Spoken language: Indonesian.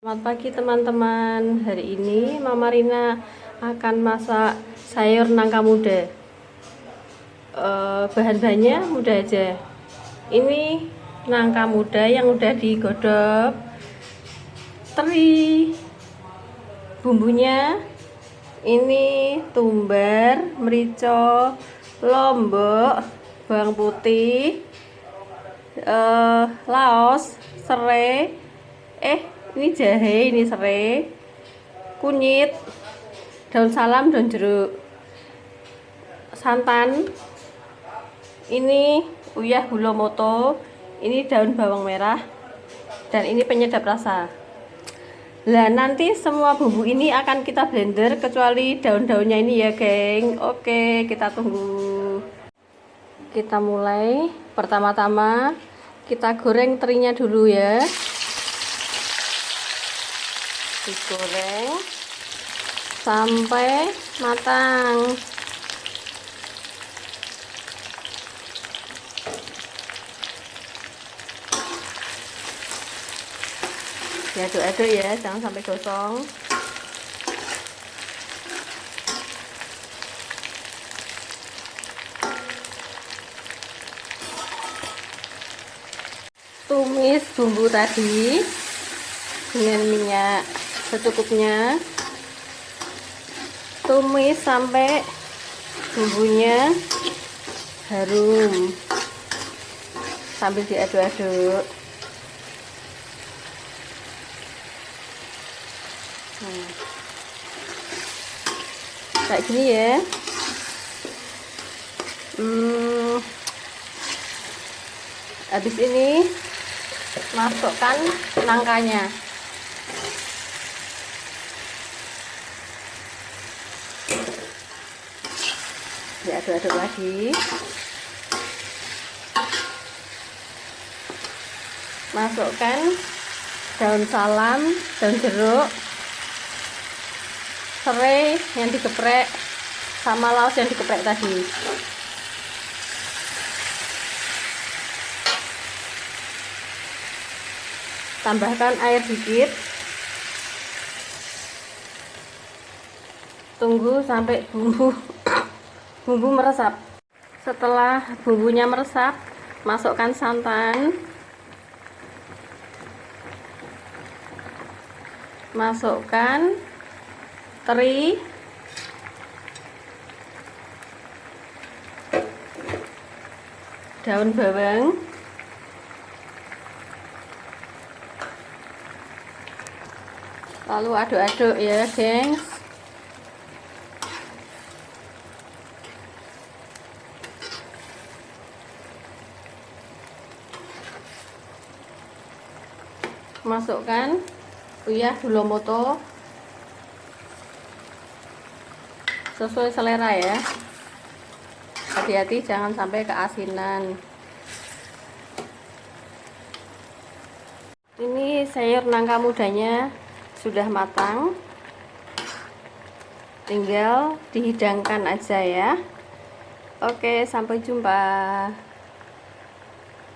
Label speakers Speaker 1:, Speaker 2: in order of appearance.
Speaker 1: Selamat pagi teman-teman. Hari ini Mama Rina akan masak sayur nangka muda. Bahan-bahannya mudah aja. Ini nangka muda yang udah digodok, teri, bumbunya ini tumbar, merica, lombok, bawang putih, laos, serai, ini jahe, ini serai, kunyit, daun salam, daun jeruk, santan, ini uyah Hulomoto, ini daun bawang merah, dan ini penyedap rasa. Nah, nanti semua bumbu ini akan kita blender kecuali daun-daunnya ini ya, geng. Oke, kita tunggu. Kita mulai. Pertama-tama kita goreng terinya dulu ya. Digoreng sampai matang. Diaduk-aduk ya, jangan sampai gosong. Tumis bumbu tadi dengan minyak secukupnya. Tumis sampai bumbunya harum sambil diaduk-aduk. Kayak gini ya. Habis ini masukkan nangkanya. Diaduk-aduk lagi. Masukkan daun salam, daun jeruk, serai yang digeprek, sama laos yang digeprek tadi. Tambahkan air sedikit. Tunggu sampai bumbu meresap. Setelah bumbunya meresap, masukkan santan, masukkan teri, daun bawang, lalu aduk-aduk ya, gengs. Masukkan uyah Hulomoto sesuai selera ya. Hati-hati jangan sampai keasinan. Ini sayur nangka mudanya sudah matang, tinggal dihidangkan aja ya. Oke, sampai jumpa.